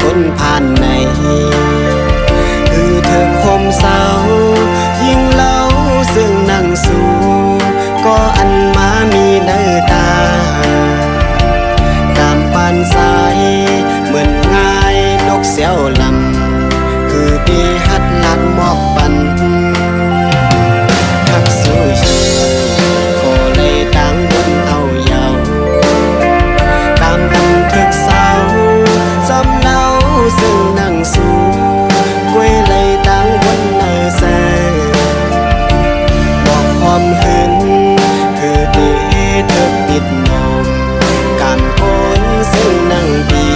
คนผ่านในคือเธอคมเศร้ายิ่งเล่าซึ่งนั่งสู่ก็อันมามีเนื้อตาตามปานสายเหมือนง่ายนกเสียวลำคือปีหัดลัดมอกปันทักสู้ชีก็เลยตั้งบนเอายาวตามบันทึกเศร้าสำเนาซึ่งนั่งสู่กวยเลยตั้งบนเนื้อแสบอกความหึงคือที่เธอปิดนมการโอนซึ่งนั่งดี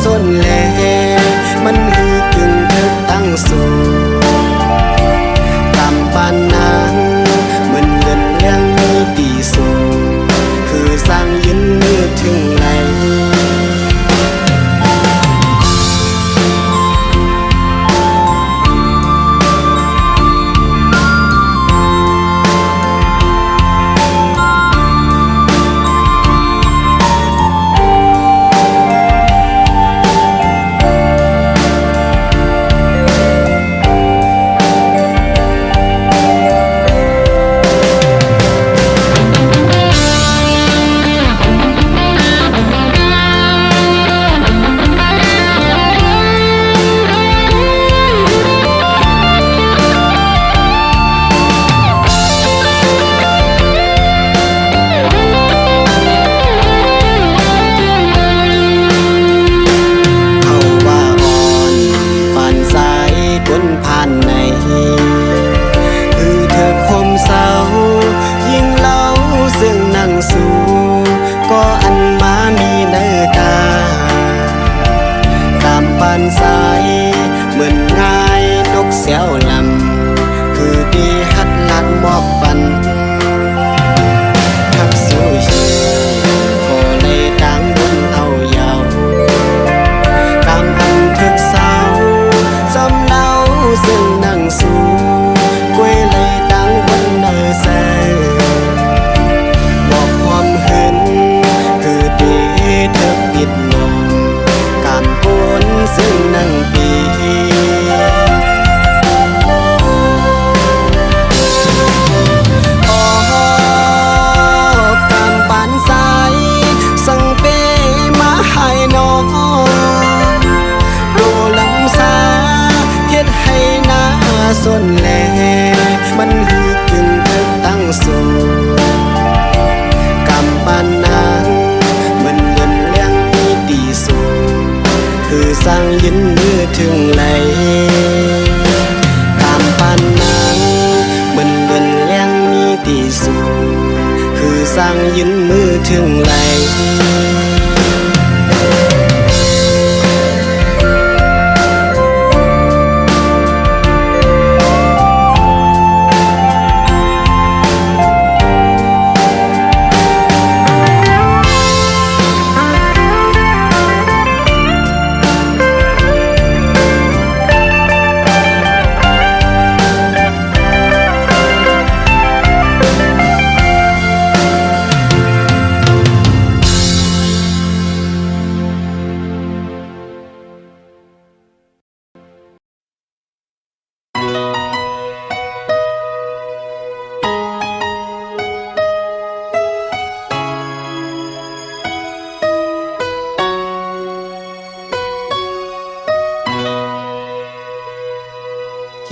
ส่วนแลมันคือกึ่งเธอตั้งสู่ตามปานนางเหมือนเงินเลี้ยงมีตีสูงคือสร้างยืนมือถึงไหนสายเหมือนง่ายนกเสียวลำคือดีหัดลัดมอกปันทักสู้ชีก็เลยตั้งบนเอายาวตามบันทึกเศร้าสำเนาซึ่งนั่งสู่กวยเลยตั้งบนเนื้อแสบอกความหึงคือดีเธอปิดนมการโกนซึ่งนั่งปีการปานสายสั่งเปมาให้น้องโดลำสาเฮ็ดให้หน้าส่วนแลมันหือกึ่งเธอตั้งสู่กำปานนางเหมือนเงินเลี้ยงมีตีสูงคือสร้างยืนมือถึงไหลตามปานนางเหมือนเงินเลี้ยงมีตีสูงคือสร้างยืนมือถึงไหล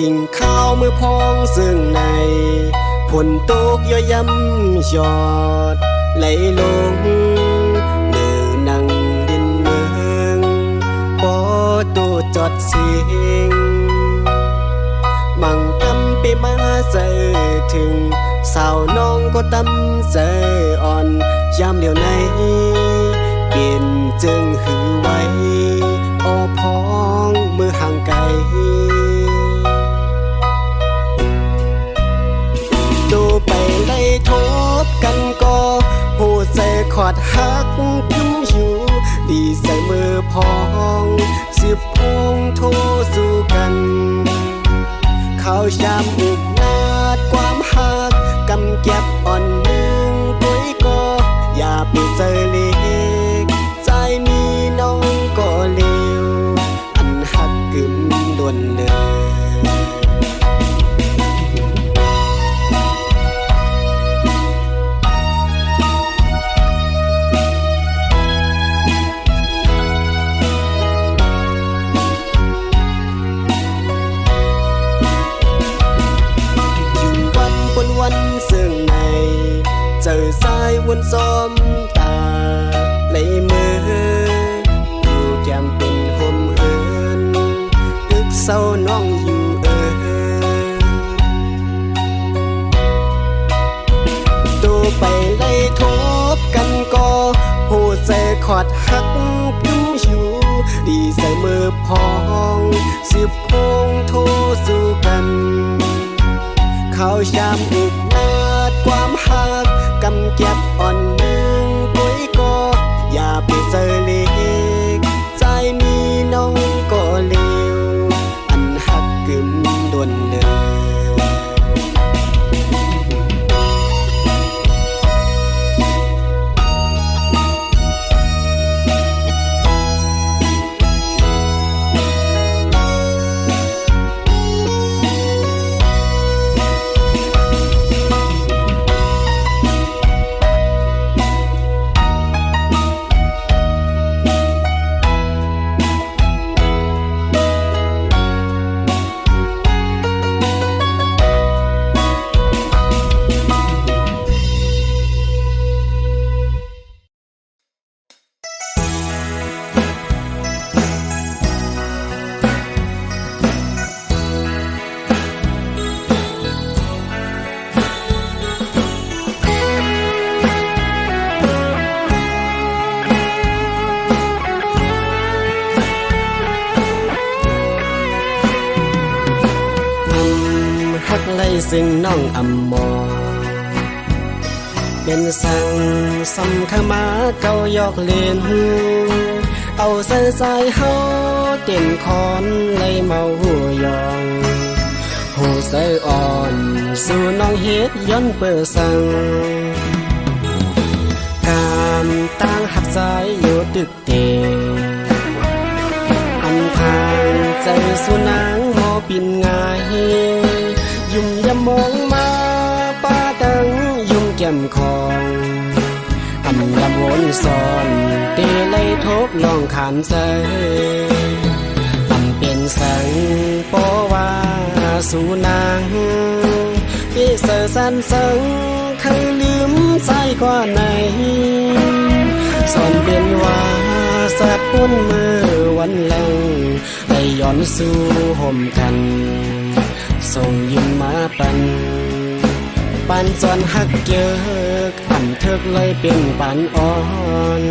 กินข้าวมือพองซึ่งในฝนตกย่อยย้ำยอดไหลลงเนื้อนังดินเมืองปอตูจอดเสียงมังกำไปมาเจอถึงสาวน้องก็ตำใจอ่อนยามเหลียวในเปลี่ยนจึงหือไว้ออพองมือห่างไกลดูไปไล่ทบกันก็หูใจขอดหักยุ่งอยู่ดีเสม เศร้าน้องอยู่ตัวไปไล่ทบกันก็หูใจขอดหักพิ้มชูดีใส่มือพองสืบพงโทสู่กันข้าวชามอุกนาดความหักกำเก็บอ่อนหนึ่งปุ้ยก็อย่าไปเจอเล็กใจมีน้องก็เลวอันหักกึมดวนเลยหักไล่ซึ่งน้องอำมอเป็นสั่งสำข้ามาเก่ายอกเล่นเอาใส่ใจเฮาเต้นคอนไล่เมาหูยองหูใส่อ่อนสู่น้องเฮ็ดย้อนเปิดสั่งกามต่างหักใจอยู่ตึกเตอันทางใจสู่นางมอปินง่ายยุ่มยามองมาป้าตังยุ่งแก้มคองอำลำวนซ้อนเตไล่ทบลองขานใจเป็นสังปอว่าสู่นางพี่เสือสันสังเคยลืมใจกว่าไหนสอนเป็นว่าสัตว์ปุ้นมือวันหลังให้ย้อนสู่ห่มกันส่งยิ้มมาปันจอนหักเกิกอันเถิกเลยเป็นปันอ่อน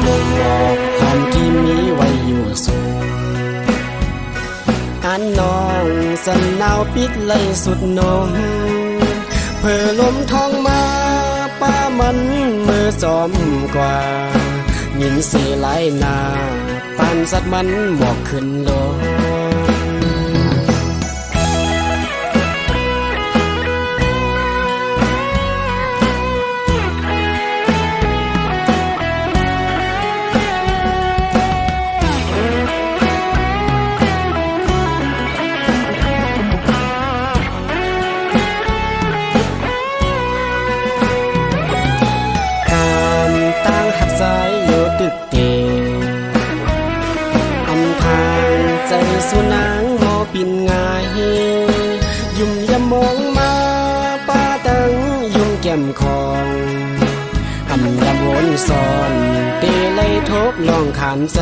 มองหลอกความที่มีไว้อยู่สูงอันน้องสันนาวปิดเลยสุดนมเพื่อลมทองมาป้ามันมือจอมกว่ายินสีไหลนาปันสัตว์มันหมอกขึ้นลงสู่นางมอปินง่ายยุ่มยามองมาป้าตังยุ่งแก้มคองอำลำวนซ้อนเตไล่ทบลองขานใจ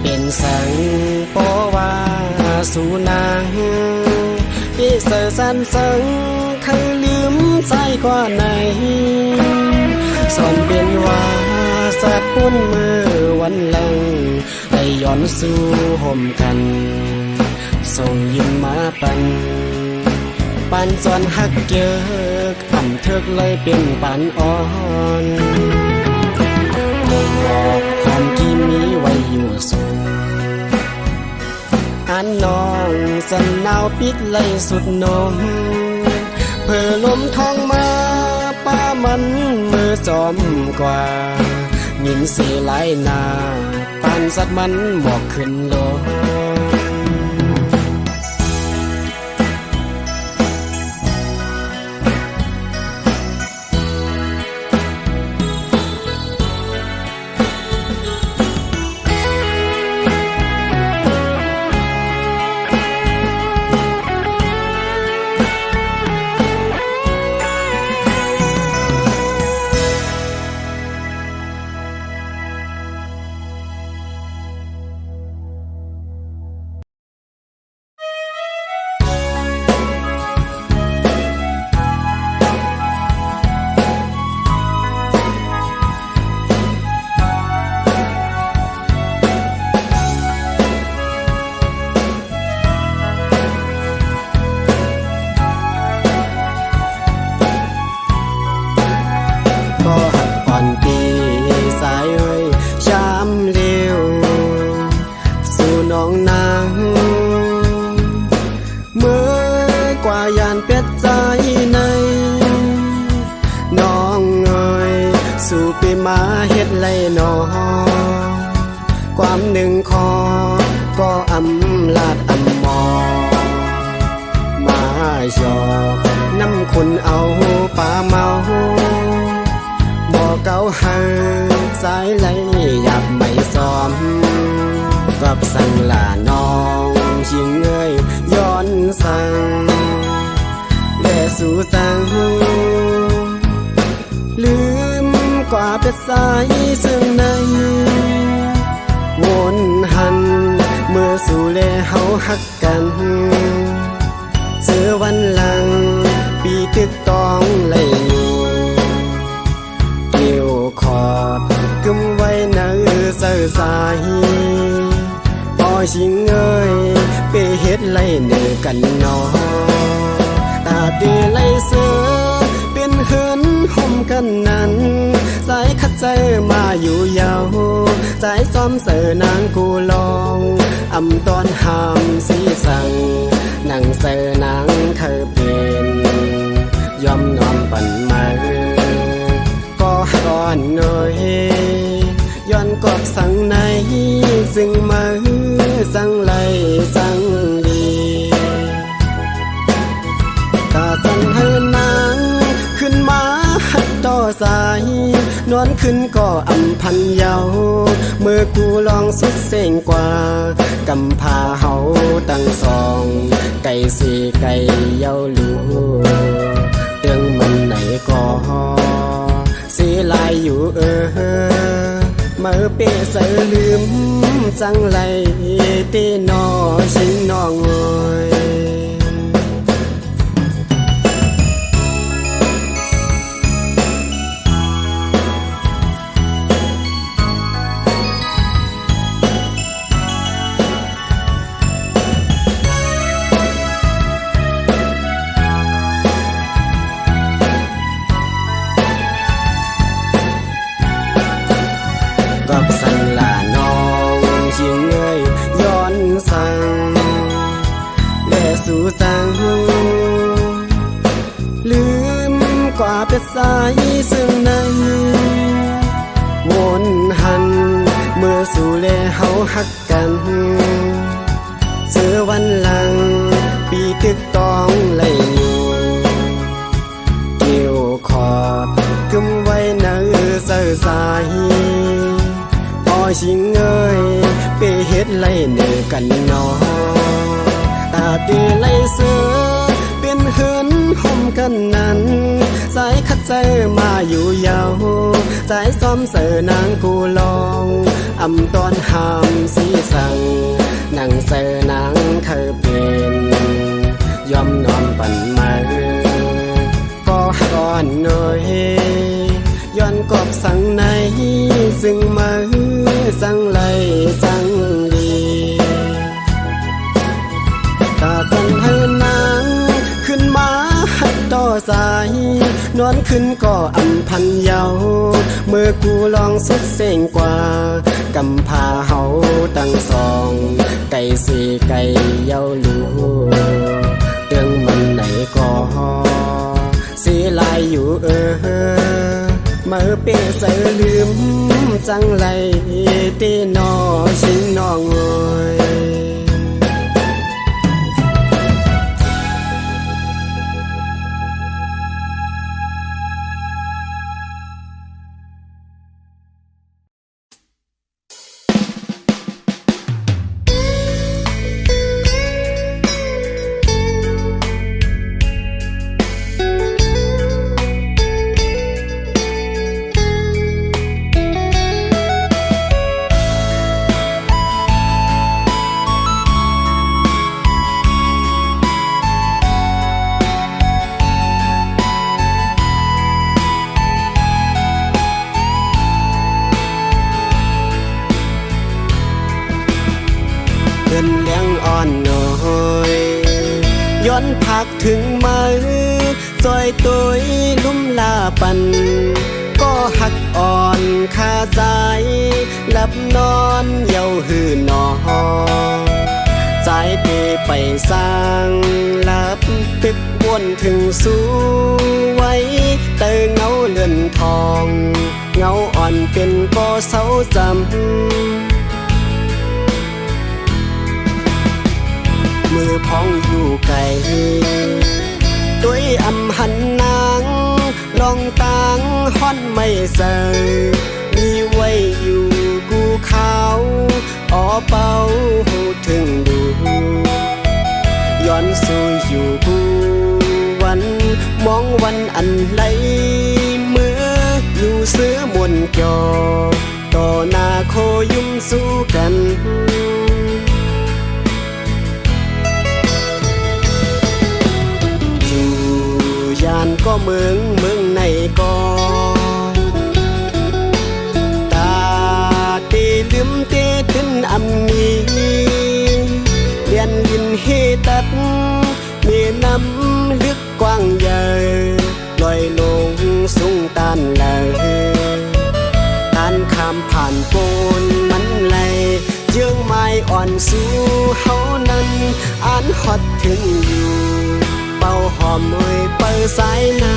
เป็นสังปอว่าสู่นางพี่เสือสันสังเคยลืมใจกว่าไหนสอนเป็นว่าสัตว์ปุ้นมือวันหลังให้ย้อนสู่ห่มกันส่งยิ้มมาปันจอนหักเกิกอันเถิกเลยเป็นปันอ่อนมองหลอกความที่มีไว้อยู่สูงอันน้องสันนาวปิดเลยสุดนมเพื่อลมทองมาป้ามันมือจอมกว่ายินสีไหลนาปันสัตว์มันหมอกขึ้นลง อนปีสายเอ้ยช้ำเร็วสู่น้องนางเมื่อกว่ายานเป็ดใจในน้องเอ้ยสู่ปีมาเฮ็ดไรน้อความหนึ่งคอก็อำลาดอำมอมาชอบน้ำคุณเอาป่าเมาบ่เก่าหาสายไหลอยากไม่ซ้อมกับสั่งลาน้องชิงเอ้ยย้อนสั่งและสู่สั่งลืมกว่าเป็ดสายซึ่งในวนหันเมื่อสู่แลเฮาฮักกันเจอวันหลังปีตึกต้องไหลเกี่ยวขอดกึมไว้เนื้อเสือสายพอชิงเอ้ยไปเฮ็ดไหลเนื้อกันนอตาตีไหลเสือเป็นเหินห่มกันนั้นสายคัดใจมาอยู่ยาวสายซ้อมเสือนางกูลองอำตอนหามสีสั่งนางเสือนางเคยเป็นยอมนอนปั่นมาก็ร้อนหน่อยย้อนกอบสั่งในซึ่งมาสั่งไหลสั่งลีตาสั่งให้นางขึ้นมาหัดต่อสายนอนขึ้นก็อำพันเยาเมื่อกูลองสุดเส้งกว่ากำพาเฮาตั้งสองไก่สีไก่เยาลูเรื่องมันไหนก็สีลายอยู่เมื่อเปเสือลืมจังไหลตีนอชิงน้องเอ้ยกับสั่งลาน้องชิงเอ้ยย้อนสั่งและสู่สั่งลืมกว่าเป็ดสายซึ่งในวนหันเมื่อสู่แลเฮาฮักกันเจอวันหลังปีตึกต้องไหลเกี่ยวขอดกึมไว้เนื้อเสือสายพอชิงเอ้ยไปเฮ็ดไหลเนื้อกันนอตาตีไหลเสือเป็นเหินห่มกันนั้นสายคัดใจมาอยู่ยาวสายซ้อมเสือนางกูลองอำตอนหามสีสั่งนางเสือนางเคยเป็นยอมนอนปั่นมาก็ร้อนหน่อยย้อนกอบสั่งในซึ่งมาสั่งไหลสั่งลีตาสั่งให้นางขึ้นมาหัดต่อสายนอนขึ้นก็อำพันเยาเมื่อกูลองสุดเส้งกว่ากำพาเฮาตั้งสองไก่สีไก่เยาลูเรื่องมันไหนก็สีลายอยู่เมื่อเปเสือลืมจังไหลตีนอชิงน้องเอ้ย นเลี้ยงอ่อนน้อยย้อนพักถึงมือจอยตุยลุ่มลาปันก็หักอ่อ สายหลับนอนเยาหือนอสายเตไปสร้างหลับตึกวนถึงสู้ไว้เตอเงาเลื่อนทองเงาอ่อนเป็นก่อเสาจำมือพองอยู่ไกลด้วยอำหันนางลองตางฮ้อนไม่เสยมีไว้อยู่กูขาวอ้อเป่าหูถึงดูย้อนสู่อยู่กูวันมองวันอันไหลเมื่ออยู่เสือมวนจอต่อหน้าโคยุ่มสู้กันอยู่ยานก็เมืองในก็ตาเตลืมเตถึงอำมีเลียนลินเฮตัดเมน้ำลึกกว้างใหญ่ลอยลงสูงตานเลยตานข้ามผ่านโกนมันไหลเยื่องไม้อ่อนสู่เฮานั้นอ่านฮอดถึงอยู่เป่าหอมเอ่ยเปิดสายนา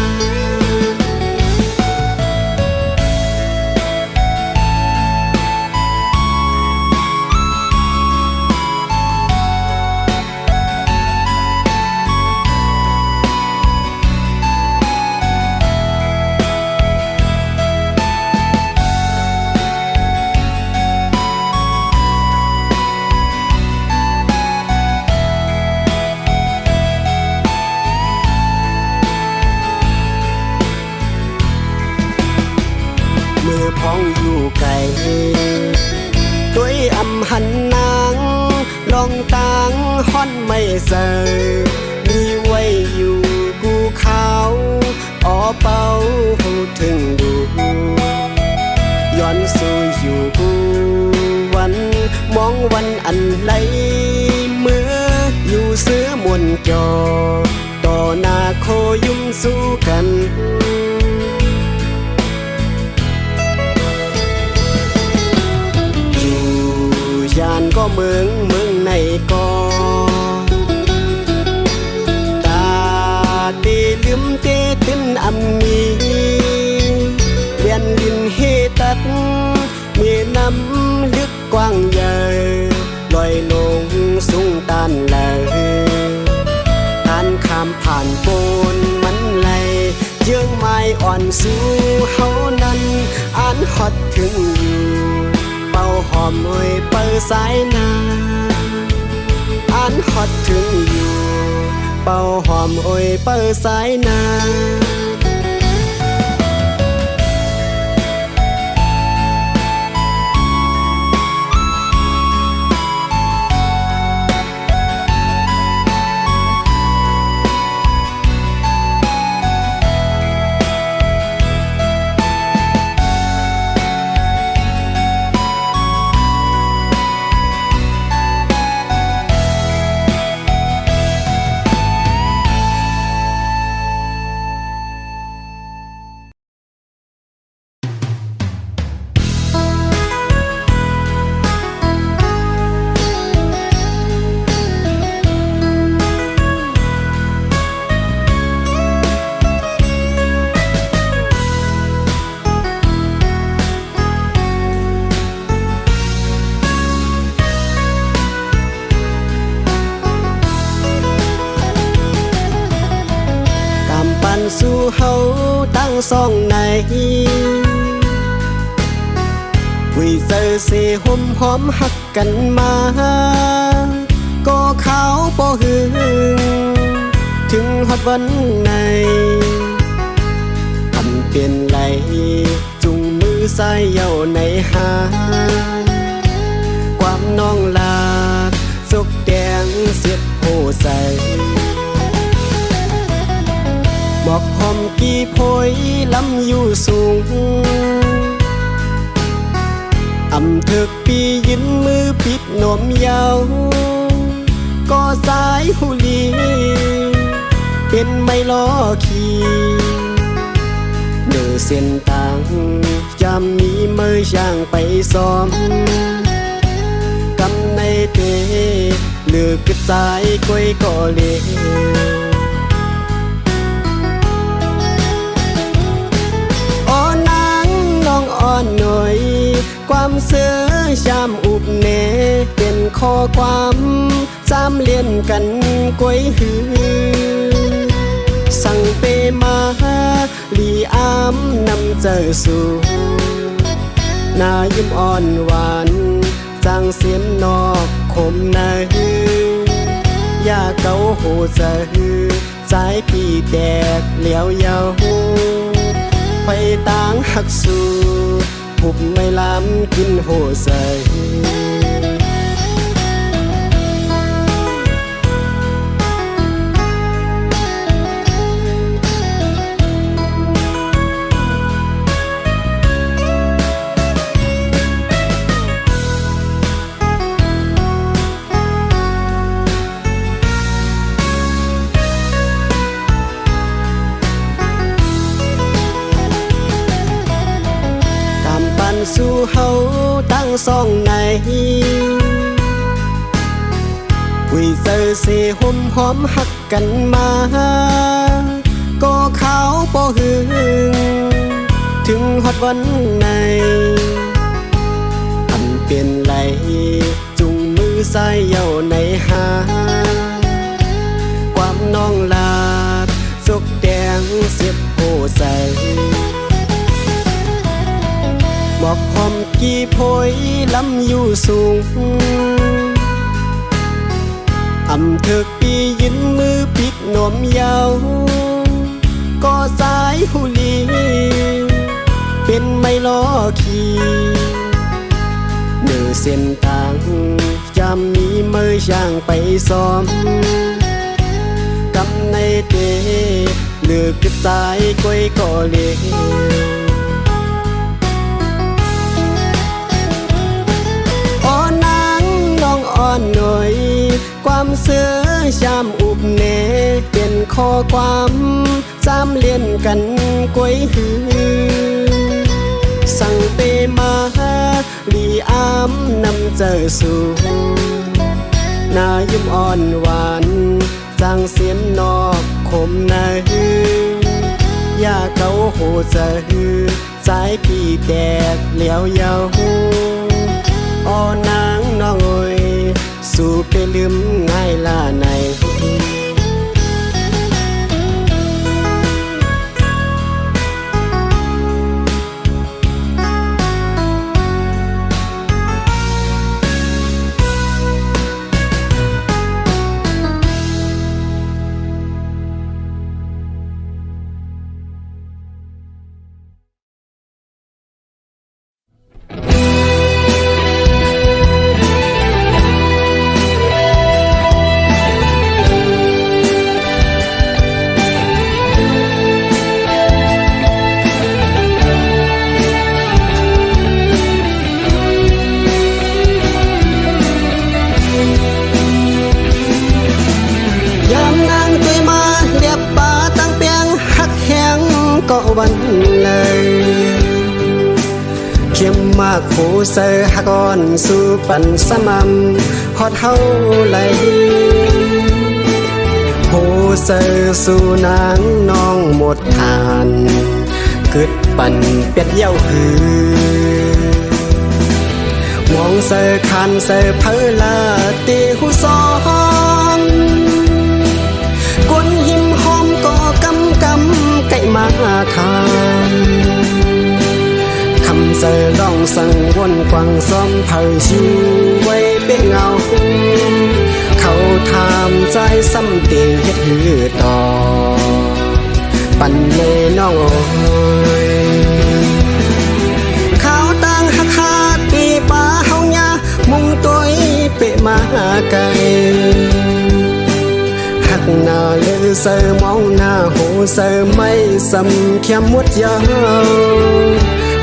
พองอยู่ไกลด้วยอำหันนางลองตางฮ้อนไม่เสยมีไว้อยู่กูขาวอ้อเป่าหูถึงดูย้อนสู่อยู่กูวันมองวันอันไหลเมื่ออยู่เสือมวนจอต่อหน้าโคยุ่มสู้กันยานก็เมืองในก็ตาเตลืมเตถึงอำมีเลียนลินเฮตัดเมน้ำลึกกว้างใหญ่ลอยลงสูงตานเลยตานข้ามผ่านโกนมันไหลเยื่องไม้อ่อนสู่เฮานั้นอ่านฮอดถึงอยู่เป่าหอมเอ่ยเปิดสายนาอ่านฮอดถึงอยู่เป่าหอมเอ่ยเปิดสายนา สู่เฮาตั้งสองในวิเจอเสห่มหอมหักกันมาก็ขาวบ่หึงถึงฮอดวันไหนทำเป็นไหลจุงมือสายเย้าในหาความน้องลาสกแดงเสียดโหใสหมอกหอมกี่โพยลำอยู่สูงอำเถิกปียินมือปิดหนมยาวก็สายหุลีเป็นไม่ล้อขี่เดือเส้นต่างจำมีไหม มือช่างไปซ้อมกำในเตเลือกกระจายก้อยก่อเลอ่อนนางน้องอ่อนหน่อยความเสือชามอุบเนเป็นข้อความจำเลียนกันก้อยหือสั่งเปมาลีอามนำเจอสู่นายิ้มอ่อนหวานจางเสียมนอกคมนาฮือยาเกาโหใจใจพี่แตกเหลียวเยาไฟต่างหักสู่หุบไม่ล้ำกินโหใสสู่เฮาตั้งสองในคุยเจอเสห่มหอมหักกันมาก็เขาบ่หึงถึงฮอดวันในอันเปลี่ยนไหลจุงมือซ้ายเย้าในหาความน้องลาดจกแดงเสียบโหใสบอกหอมกี่โพยลำอยู่สูงอำเถิกปียินมือปิดนมยาวก็สายหุลีเป็นไม่ล้อขี่เนื้อเส้นทางจำมีมือช่างไปซ้อมกำในเตเลือกกระจายก้อยก่อเลอ่อนหน่อยความเสือชามอุบเนเป็นข้อความจำเลียนกันก้อยหือสั่งเปมาลีอามนำเจอสู่นายิ้มอ่อนหวานจางเสียมนอกคมนาฮือยาเกาโหจะฮือใจพี่แตกเหลียวเยาอ่อนนางน้องเอ้ยสู่ไปลืมง่ายล่าในก็วันเลยเข้มมากโหเสอหักอ่อนสู่ปันสม่ำฮอดเฮาไหลโหเสอสู่นางน้องหมดทานกึดปันเป็ดเย้าหือหวงเสอคันเสอเพอลาตีหูซ้อมก้นหิมหอมก็กำไก่มาทานคำเสอร้องสั่งวนกวางซ้อมเผยชิวไว้เป็นเงาเขาถามใจซ้ำเตียงเฮ็ดหือต่อปันเล่น้องโอยเขาตั้งหักหาตีป่าเฮาหญ้ามุงตัวเปะมาไกลหักหน้าเลือเสอมองหน้าหูเสอไม่สำเขียมมุดยาว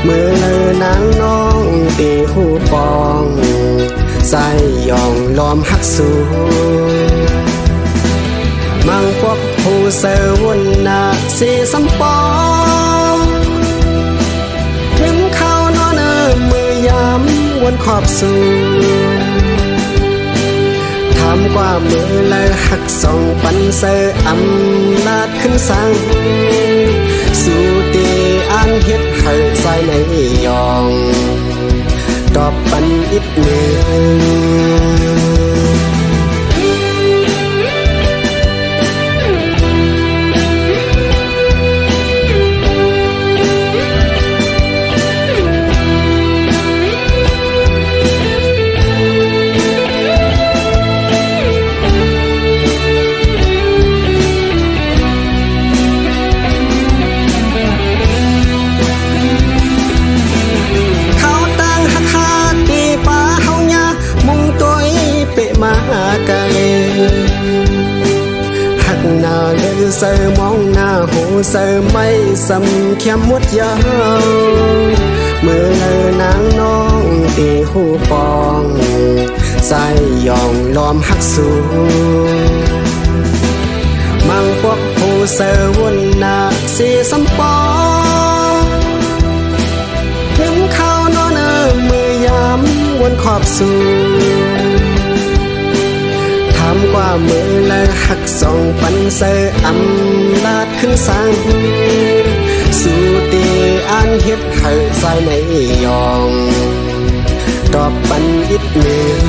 เมื่อเลอนางน้องตีหูปองใส่ยองล้อมหักสูมังพวกหูเสอวนหน้าสีสำปองถึงเขานอน วนขอบสูถามกว่ามือและหักส่องปันเสออำนาจขึ้นสั่งสู่ตีอ่านเฮ็ดให้ใส่ในยองตอบปันอีกหนึ่งมาไกลหักหน้าเลยเสอมองหน้าหูเสอไม่สำเขียมมุดยาวเมื่อเลยนางน้องตีหูปองใส่ยองล้อมหักสูมังพวกหูเสอวนหน้าสีสำปองลืมเข้านอนมือยามวนขอบสูถามกว่ามือและหักส่องปันเสออำนาจขึ้นสั่งสู่ตีอ่านเฮ็ดให้ใส่ในยองตอบปันอีกหนึ่ง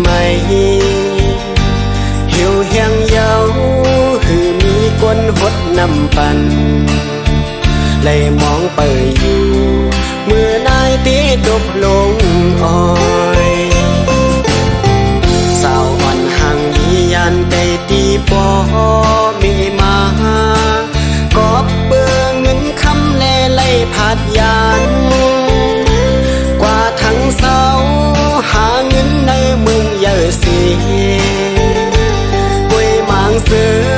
ไม่หิวเฮียงเยาหือมีกวนหดนำปันเลยมองไปอยู่เมื่อนายตีตกลงอ้อยสาวอ่อนห่างยียันไก่ตีปอมีมากอบเบื่อเงินคำแลไล่ผาดยานกว่าทั้งเศร้าหาเงินในเมืองเยอะสีกวยมางเสือ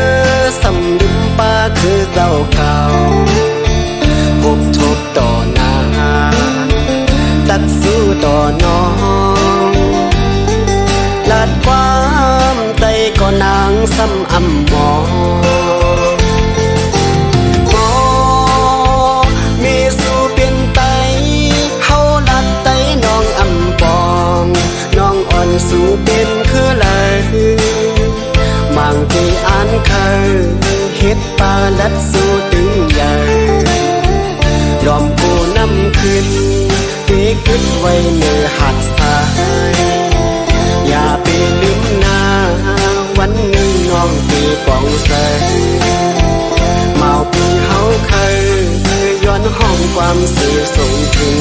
สำดึงป้าคือเจ้าเก่าพบทบต่อหน้าตัดสู้ต่อน้องลาดความใจก็นางซ้ำอำมองมีสู้เป็นไตเฮาลัดไตน้องอำปองน้องอ่อนสู้เป็นคือเลยมังที่อ่านเคยเฮ็ดปาลัดสู้ตึงใหญ่ยอมกูนำขึ้นที่ขึ้นไว้เนื้อหัดสายอย่าไปลืมหน้าวันหนึ่งน้องตีปองใสเมาปีเฮาเคยย้อนห้องความเสียส่งถึง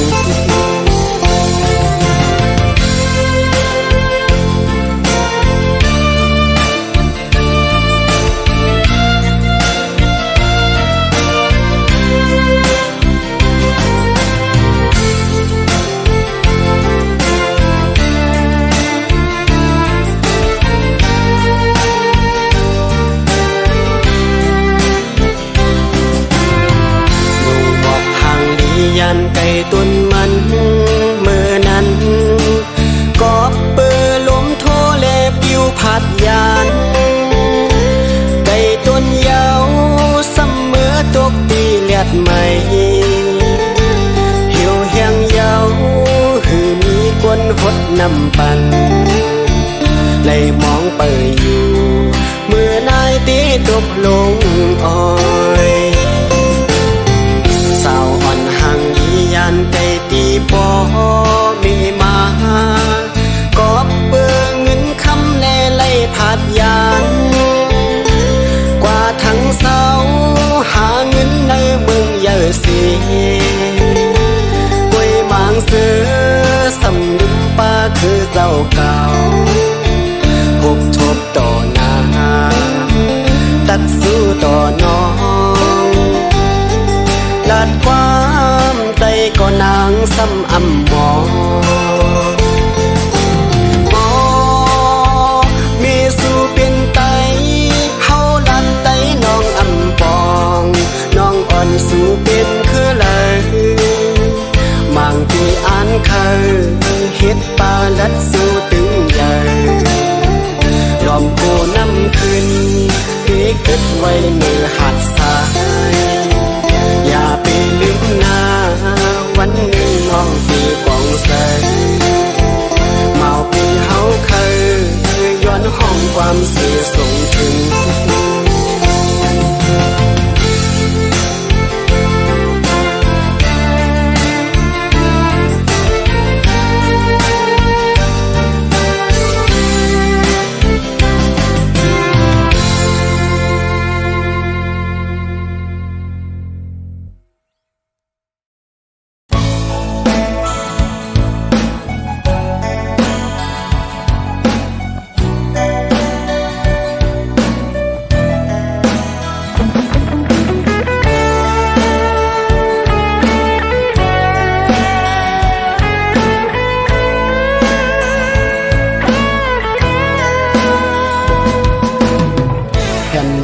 ยันไก่ตุนมันเมื่อนั้นกอบเปื้อลมโทเลปิวพัดยานไก่ตุนยาวเสมอตกตีเลียดใหม่หิวแห้งยาวหือมีกวนหดนำปันเลยมองไปอยู่ ตกลงอ้อยสาวอ่อนห่างยียันไกตีปอมีมากอบเบื่อเงินคำแน่ไล่ผาดยานกว่าทั้งเศร้าหาเงินในเมืองเยอะสีกวยมางเสือสำนึกป้าคือเจ้าเก่าพบทบต่อหน้าตัดสู้ต่อน้องลาดความใจก็นางซ้ำอำมอมีสู่เป็นไตเฮาลัดไตน้องอำปองน้องอ่อนสู่เป็นคือเลยบางที่อ่านเคยเฮ็ดปาลัดสู่ตึงใหญ่ยอมโกน้ำขึ้นที่คิดไว้มือหัดสายอย่าไปลืมหน้าวันหนึ่งน้องปีกองใสเมาปีเฮาเคยย้อนห้องความเสียส่งถึง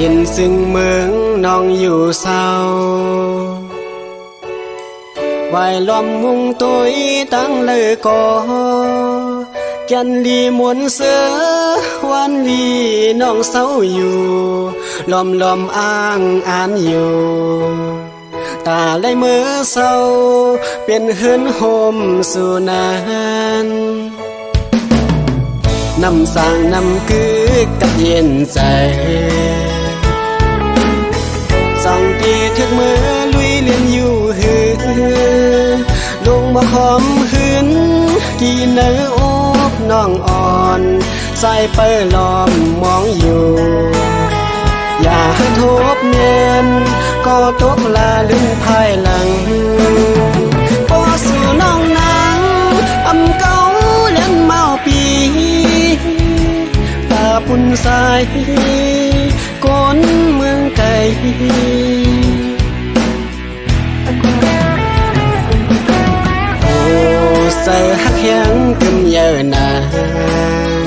ยินซึ่งเมืองน้องอยู่เศร้าวายล้อมมุงตุยตั้งเลยก่อแก่นลีมวนเสือวันลีน้องเศร้าอยู่ล้อมอ้างอ่านอยู่ตาไหลมือเศร้าเป็นเฮือนห่มสู่นั้นน้ำสร้างน้ำคือกับเย็นใจสั่งตีทึกมือลุยเลียนอยู่หือลงมาหอมหืนกี่เนื้ออบน้องอ่อนใส่เปิดล้อมมองอยู่อย่าให้ทบเนียนก็ตกลาลืมภายหลังพอสู่น้องนางอำเก่าเล่นเมาปีตาปุ่นสายก้นเมืองไกลโอ้ใส่หักยังกึมเยอะนาน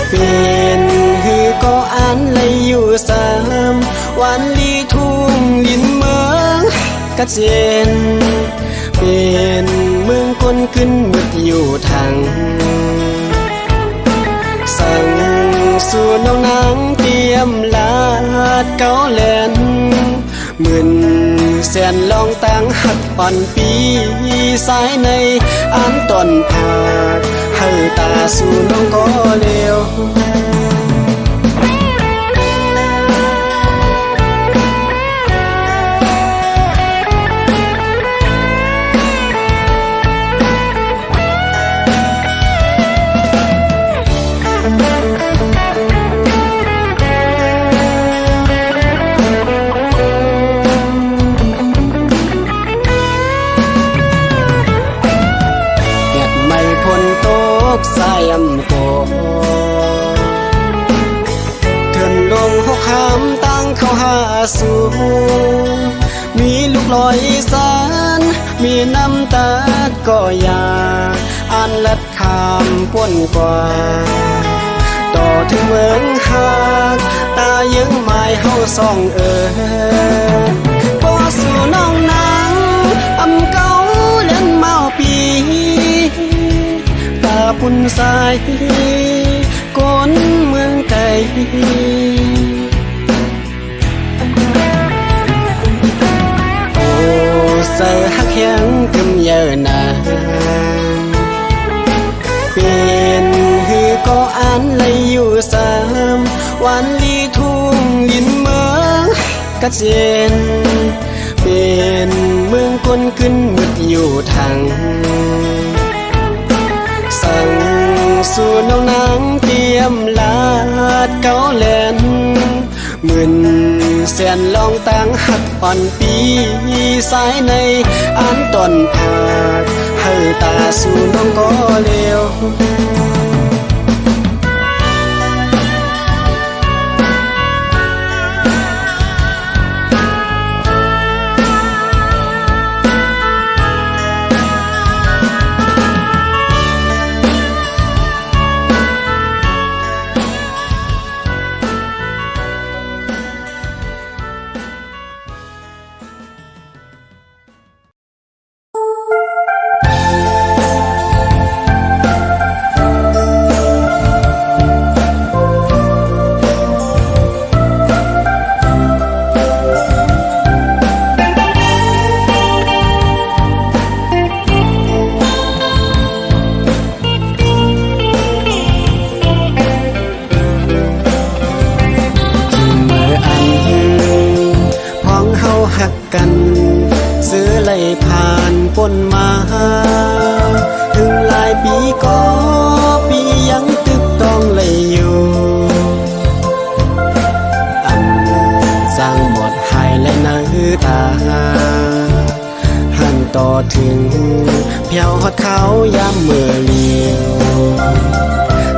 เป็นฮือก็อ่านเลยอยู่สามวันลีทุ่งลินเมืองกะเจนเป็นเมืองคนขึ้นมึกอยู่ทางสั่งสู่น้องนางเตรียมลาดเกาแลนหมื่นแสนลองตั้งหักอ่อนปีสายในอ่านตอนผากให้ตาสู่น้องก็เร็วสายอำโกเถินลงหกคำตั้งเข้าหาสู่มีลูกลอยสานมีน้ำตาก็อยากอ่านลัดคำป่นกว่าต่อถึงเมืองหากตายังหมายเฮาส่องพอสู่น้องนางอำเก่าเล่นเมาปีปุ่นสายก้นเมืองไกลโอ้ใส่หักยังกึมเยอะนานเป็นฮือก็อ่านเลยอยู่สามวันลีทุ่ง กษตรเป็นเมืองคนขึ้นมืดอยู่ทางสั่งสู่น้องนางเตรียมลาดเกาแลนหมื่นแสนลองต่างหักอ่อนปีสายในอ่านตอนผากให้ตาสู่น้องก็เร็วหักกันซื้อไหลผ่านปนมาถึงหลายปีก็ปียังตึกต้องเลยอยู่สร้างหมดหายและน้ำตาหันต่อถึงเพียวหอดเขายามเมื่อเลี้ยว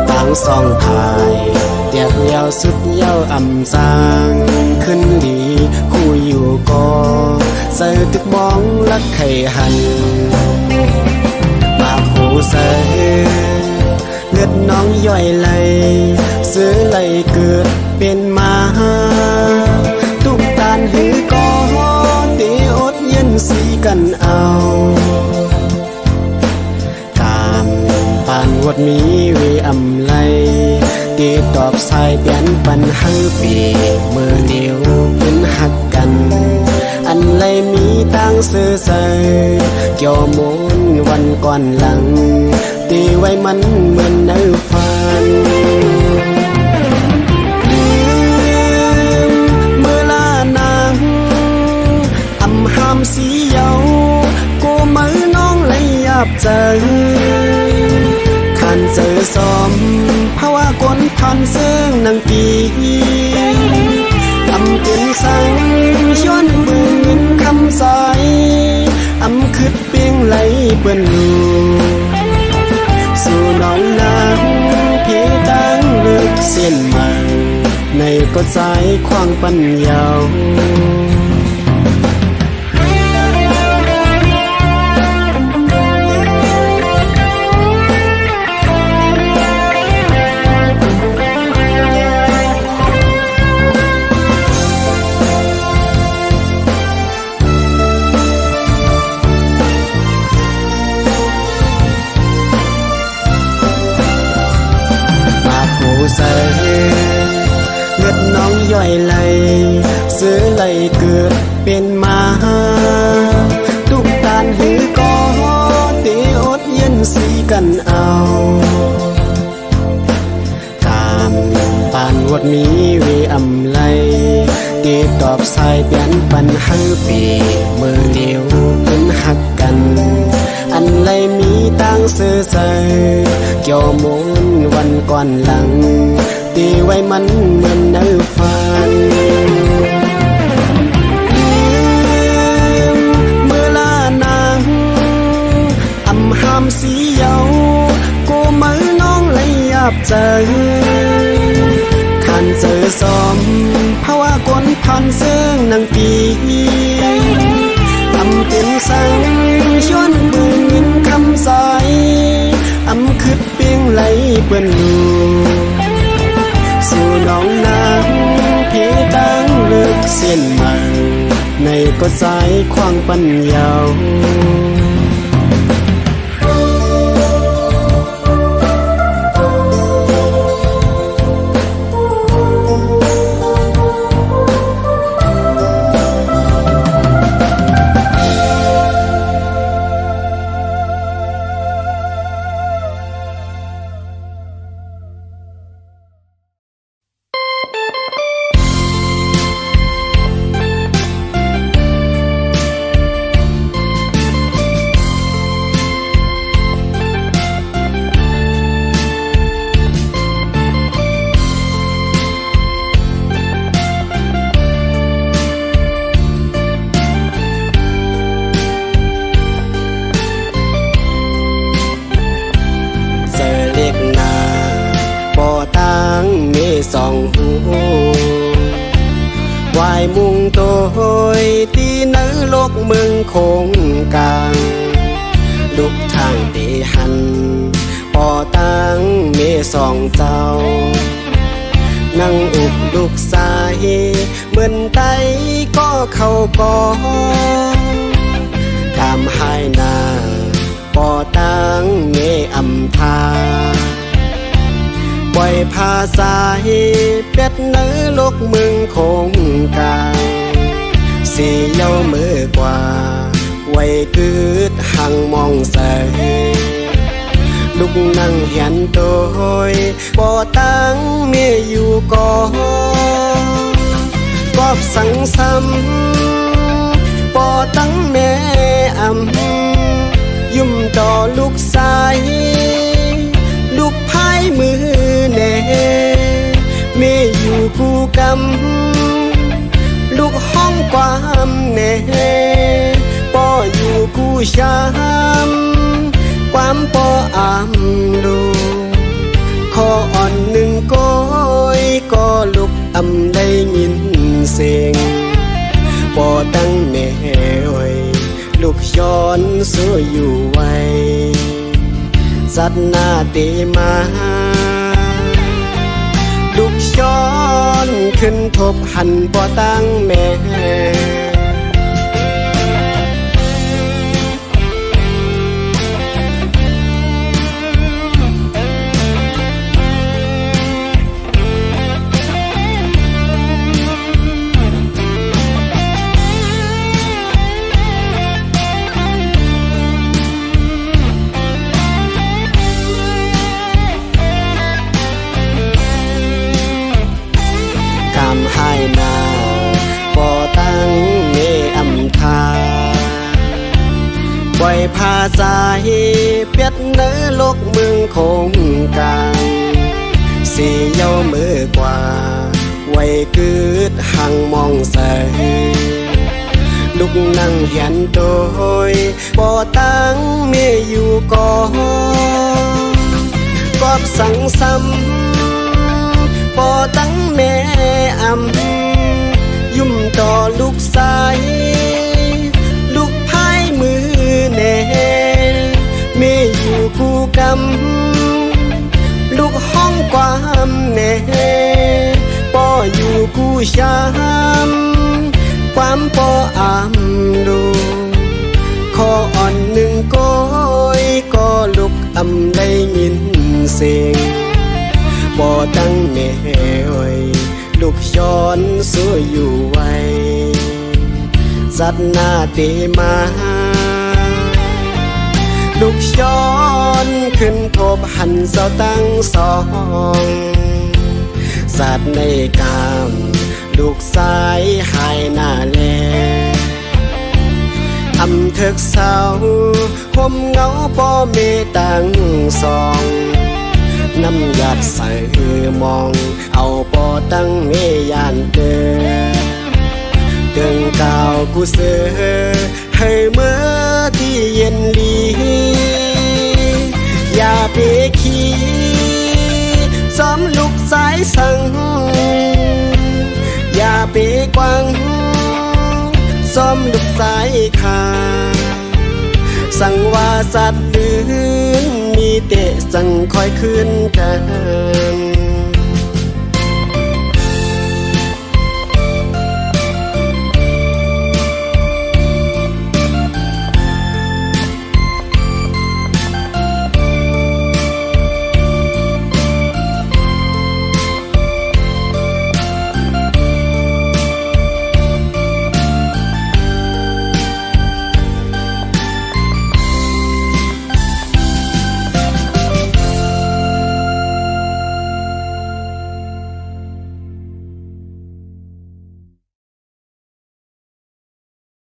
ต่างสองพายเตียกเลี้ยวสุดเย้าสร้างขึ้นดีคู่อยู่ก็ใส่ตึกมองลักไข่หันปากหูใส่เลือดน้องย่อยไหลซื้อไหลเกิดเป็นมาตุกตานหือก็ตีอดเย็นสีกันเอาตามปานวดมีเวไลตีตอบสายเปลี่ยนปันให้ปีเมื่อเดียวเป็นหักกันอันไรมีตั้งซื่อใสเกี่ยวมูลวันก่อนหลังตีไว้มันเหมือนในฝันเมื่อลานางห้ามสีเยากูมือน้องเลยยับใจขันเจอสมภาวะคนพันซึ่งนางปีเป็นสังย้อนบืนคำสายคืดเปียงไหลเปิ้นอยู่สู่น้องนางพี่ตั้งลึกเส้นมันในก็ใจควางปัญญาใส่เลือดน้องย่อยไหลซื้อไหลเกิดเป็นมาตุกตานหือก็ตีอดเย็นสีกันเอาตามปานวดมีเวไลตีตอบสายเปลี่ยนปันให้ปีเมื่อเดียวเป็นหักกันอันไรมีตั้งซื่อใสเกี่ยวมูลวันก่อนหลังตีไว้มันเหมือนในฝันเมื่อลานางห้ามสีเยากูมือน้องเลยยับใจขันเจอสมภาวะคนพันซึ่งนางปีเป็นสังย้อนบืนคำสายคืดเปียงไหลเปิ้นอยู่สู่น้องนางพี่ตั้งลึกเส้นมันในก็ใจควางปัญญา สองหูวายมุงโตยตีเนื้อโลกเมืองคงกลางลูกทางตีหันปอตังเมสองเจ้านั่งอุกลูกสายเหมือนไตก็เข้ากอตามหายนาปอตังเมอำทาปล่อยภาษาเป็ดเนื้อโลกเมืองคงกลางสีเย้ามือกว่าไว้กึดหังมองใสลูกนั่งเห็นโตยปอตังเมียอยู่ก่อกอบสังซ้ำปอตังแม่อำยุ่มต่อลูกสายลูกพายมือแน่เมียอยู่คู่กำลูกห้องความแน่ปออยู่คู่ช้ำความปออำดูขออ่อนหนึ่งก้อยก็ลุกอำได้ยินเสียงปอตั้งแม่ไว้ลูกย้อนสู้อยู่ไว้สัตว์หน้าตีมาลูกย้อนขึ้นทบหันปอตั้งแม่ให้นาปอตั้งเมอำทาปล่อยภาษาเป็ดเนื้อโลกเมืองคงกลางสีเย้ามือกว่าไว้กึดหังมองใสลูกนั่งเห็นโตยปอตั้งเมียอยู่ก่อกอบสังซ้ำปอตั้งแม่อำยุ่มต่อลูกสายลูกพายมือแน่เมียอยู่คู่กำลูกห้องความแน่ปออยู่คู่ช้ำความปออำดูขออ่อนหนึ่งก้อยก็ลุกอำได้ยินเสียงปอตั้งแม่ไว้ลูกย้อนสู้อยู่ไว้สัตว์หน้าตีมาลูกย้อนขึ้นทบหันเสาตั้งสองสัตว์ในกามลูกสายหายหน้าแลอำเถิกเศร้าห่มเงาปอเมตังสองน้ำหยาดใส่มองเอาปอตั้งเมยานเดินก่าวกูเสือให้เมื่อที่เย็นลีอย่าไปขี้ซ้อมลูกสายสั่งอย่าไปกวังซ้อมลูกสายขาสั่งว่าสัตว์อื่นมีเตะสั่งคอยคืนกัน